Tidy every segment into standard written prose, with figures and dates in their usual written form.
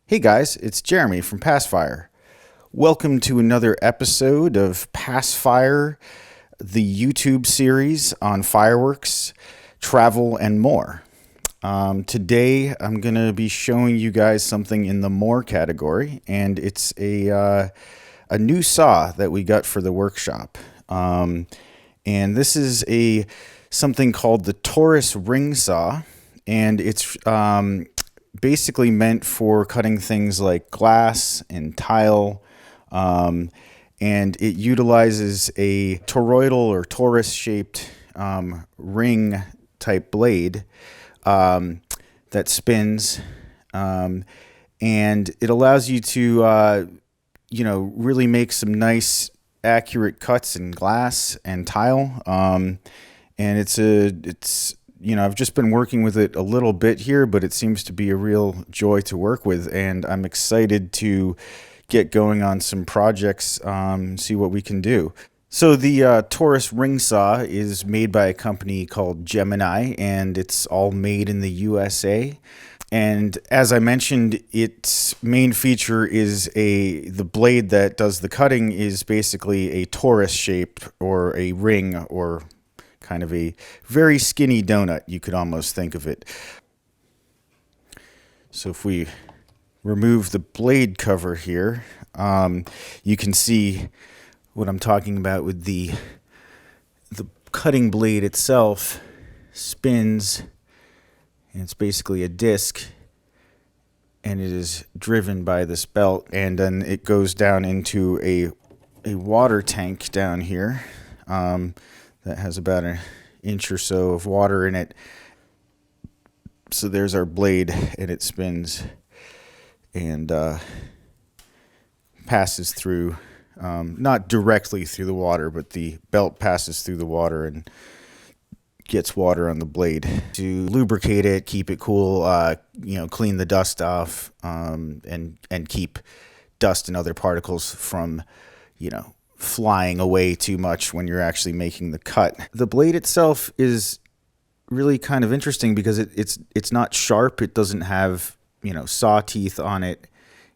Hey guys, it's Jeremy from Passfire. Welcome to another episode of Passfire, the YouTube series on fireworks, travel, and more. Today I'm going to be showing you guys something in the more category, and it's a new saw that we got for the workshop. And this is something called the Taurus ring saw, and it's basically meant for cutting things like glass and tile, and it utilizes a toroidal or torus shaped ring type blade that spins, and it allows you to really make some nice accurate cuts in glass and tile. And it's I've just been working with it a little bit here, but it seems to be a real joy to work with, and I'm excited to get going on some projects, see what we can do. So the Taurus ring saw is made by a company called Gemini, and it's all made in the USA. And as I mentioned, its main feature is the blade that does the cutting is basically a torus shape or a ring, or kind of a very skinny donut, you could almost think of it. So if we remove the blade cover here, you can see what I'm talking about with the cutting blade itself spins, and it's basically a disc, and it is driven by this belt, and then it goes down into a water tank down here that has about an inch or so of water in it. So there's our blade, and it spins and passes through, not directly through the water, but the belt passes through the water and gets water on the blade to lubricate it, keep it cool, clean the dust off, and keep dust and other particles from, flying away too much when you're actually making the cut. The blade itself is really kind of interesting because it's not sharp. It doesn't have, saw teeth on it.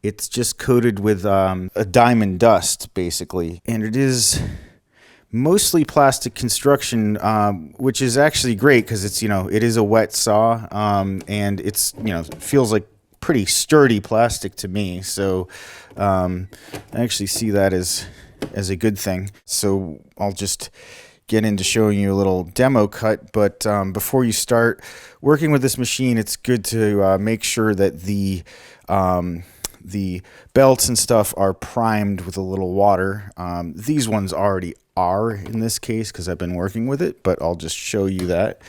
It's just coated with a diamond dust, basically. And it is mostly plastic construction, which is actually great because it's, it is a wet saw, and it's, feels like pretty sturdy plastic to me. So I actually see that as a good thing. So I'll just get into showing you a little demo cut, but before you start working with this machine, it's good to make sure that the belts and stuff are primed with a little water. These ones already are in this case because I've been working with it, but I'll just show you that.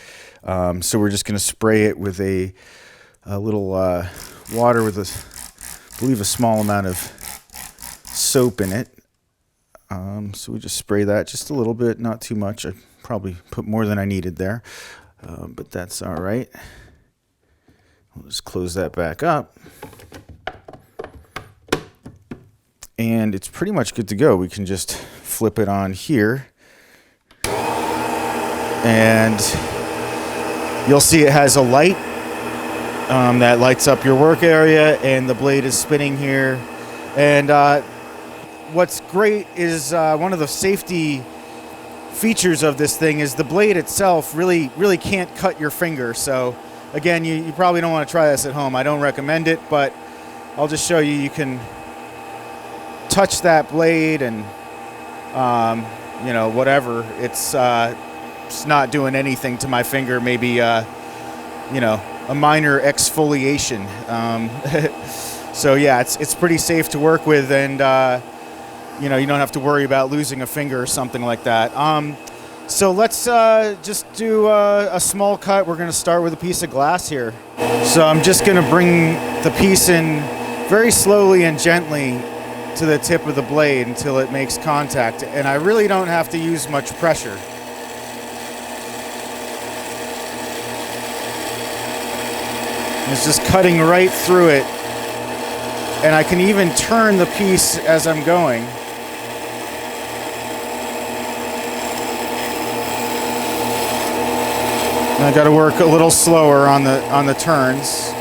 So we're just going to spray it with a little water with I believe a small amount of soap in it. So we just spray that just a little bit, not too much. I probably put more than I needed there, but that's all right. I'll just close that back up. And it's pretty much good to go. We can just flip it on here. And you'll see it has a light that lights up your work area, and the blade is spinning here. And what's great is one of the safety features of this thing is the blade itself really can't cut your finger. So again, you probably don't want to try this at home. I don't recommend it, but I'll just show you. You can touch that blade and whatever. It's not doing anything to my finger. Maybe a minor exfoliation. So yeah, it's pretty safe to work with, and you don't have to worry about losing a finger or something like that. So let's just do a small cut. We're going to start with a piece of glass here. So I'm just going to bring the piece in very slowly and gently to the tip of the blade until it makes contact. And I really don't have to use much pressure. It's just cutting right through it. And I can even turn the piece as I'm going. And I got to work a little slower on the turns.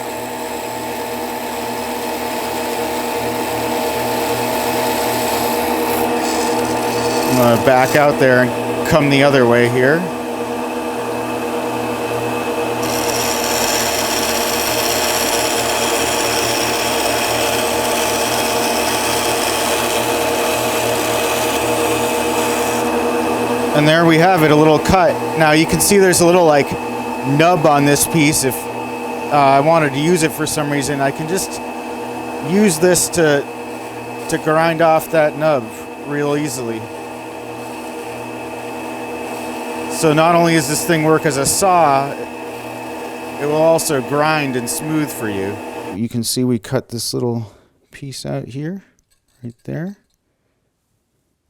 I'm gonna back out there and come the other way here. And there we have it, a little cut. Now you can see there's a little like nub on this piece. If I wanted to use it for some reason, I can just use this to grind off that nub real easily. So not only does this thing work as a saw, it will also grind and smooth for you. You can see we cut this little piece out here, right there.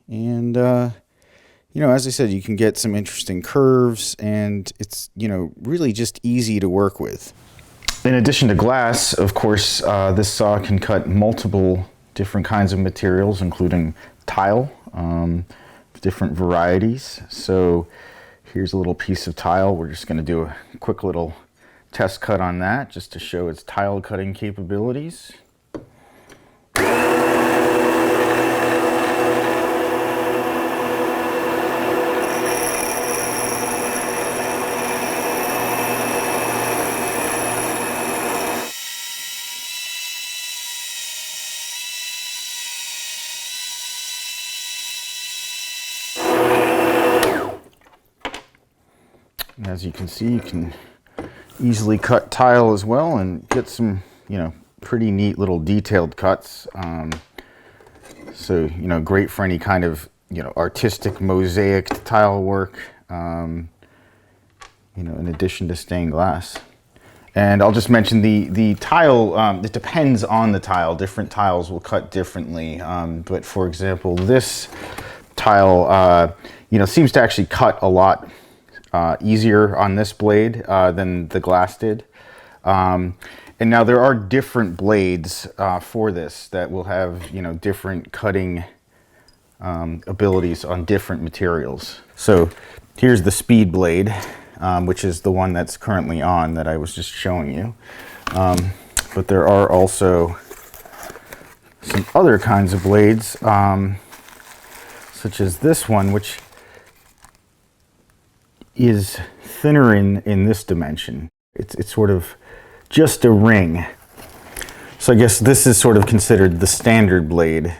And you know, as I said, you can get some interesting curves, and it's, you know, really just easy to work with. In addition to glass, of course, this saw can cut multiple different kinds of materials, including tile, different varieties. So here's a little piece of tile. We're just going to do a quick little test cut on that just to show its tile cutting capabilities. And as you can see, you can easily cut tile as well and get some, you know, pretty neat little detailed cuts. So, you know, great for any kind of, you know, artistic mosaic tile work, you know, in addition to stained glass. And I'll just mention the tile, it depends on the tile. Different tiles will cut differently. But for example, this tile, you know, seems to actually cut a lot easier on this blade than the glass did. And now there are different blades for this that will have, you know, different cutting abilities on different materials. So here's the speed blade, which is the one that's currently on that I was just showing you. But there are also some other kinds of blades, such as this one, which is thinner in this dimension. It's sort of just a ring. So I guess this is sort of considered the standard blade,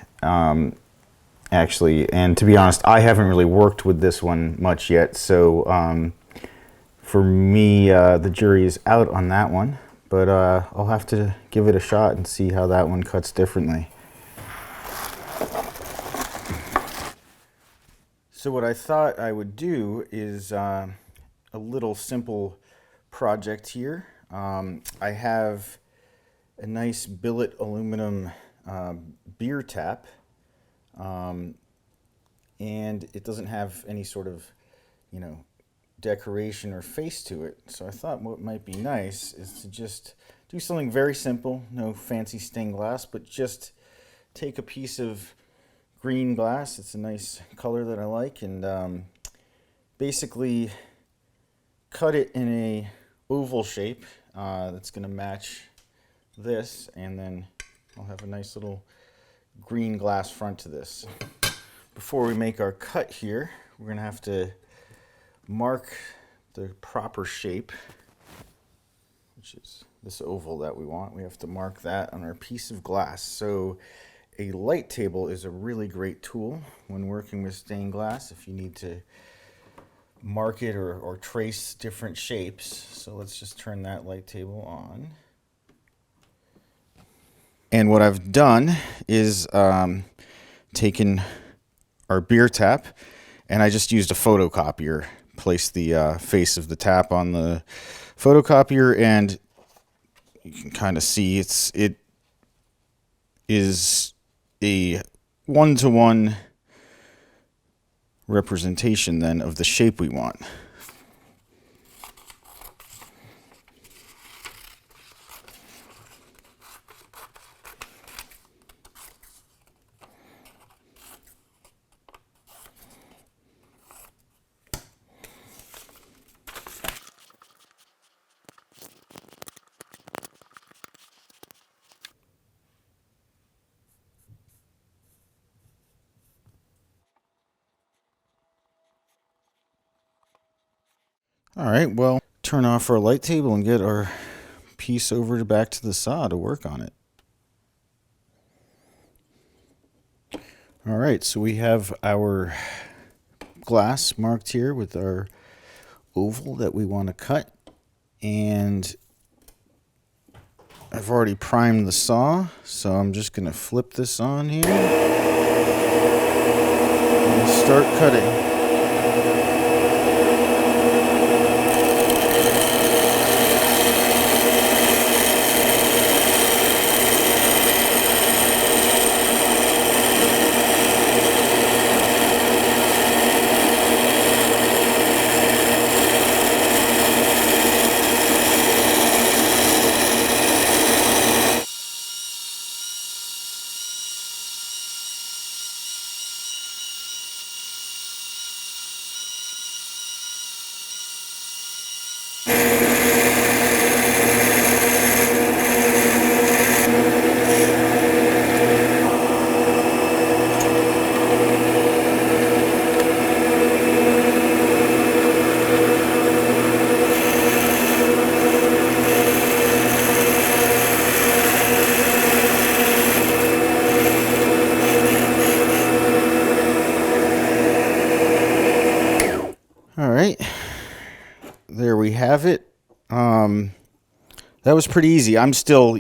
actually. And to be honest, I haven't really worked with this one much yet. So for me, the jury is out on that one. But I'll have to give it a shot and see how that one cuts differently. So what I thought I would do is a little simple project here. I have a nice billet aluminum beer tap, and it doesn't have any sort of, you know, decoration or face to it. So I thought what might be nice is to just do something very simple, no fancy stained glass, but just take a piece of green glass. It's a nice color that I like, and basically cut it in a oval shape that's going to match this, and then I'll have a nice little green glass front to this. Before we make our cut here, we're going to have to mark the proper shape, which is this oval that we want. We have to mark that on our piece of glass. So a light table is a really great tool when working with stained glass if you need to mark it or trace different shapes. So let's just turn that light table on. And what I've done is taken our beer tap, and I just used a photocopier. Placed the face of the tap on the photocopier, and you can kind of see it is a one-to-one representation then of the shape we want. All right, well, turn off our light table and get our piece over to back to the saw to work on it. All right, so we have our glass marked here with our oval that we want to cut, and I've already primed the saw, so I'm just going to flip this on here and start cutting. All right, there we have it. That was pretty easy. I'm still,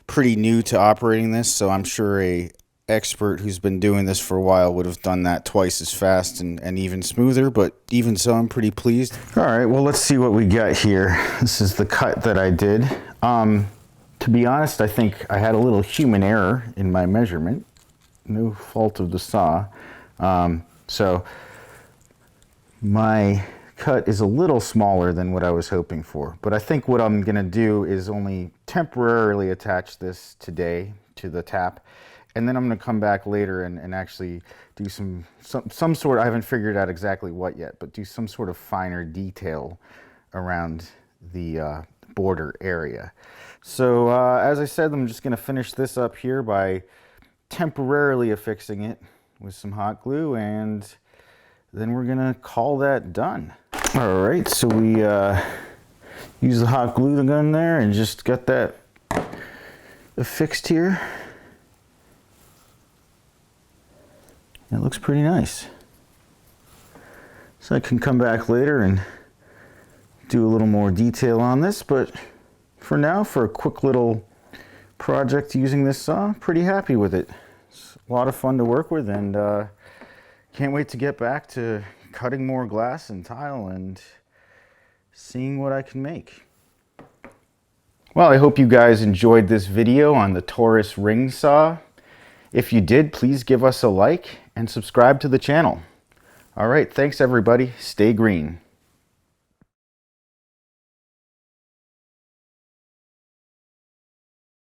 pretty new to operating this, so I'm sure a expert who's been doing this for a while would have done that twice as fast and even smoother, but even so, I'm pretty pleased. All right, well, let's see what we got here. This is the cut that I did. To be honest, I think I had a little human error in my measurement. No fault of the saw. So my cut is a little smaller than what I was hoping for, but I think what I'm gonna do is only temporarily attach this today to the tap, and then I'm gonna come back later and actually do some sort, I haven't figured out exactly what yet, but do some sort of finer detail around the border area. So as I said, I'm just gonna finish this up here by temporarily affixing it with some hot glue, and then we're gonna call that done. All right, so we use the hot glue gun there and just got that affixed here. It looks pretty nice. So I can come back later and do a little more detail on this, but for now, for a quick little project using this saw, pretty happy with it. It's a lot of fun to work with, and can't wait to get back to cutting more glass and tile and seeing what I can make. Well, I hope you guys enjoyed this video on the Taurus ring saw. If you did, please give us a like and subscribe to the channel. All right, thanks everybody. Stay green.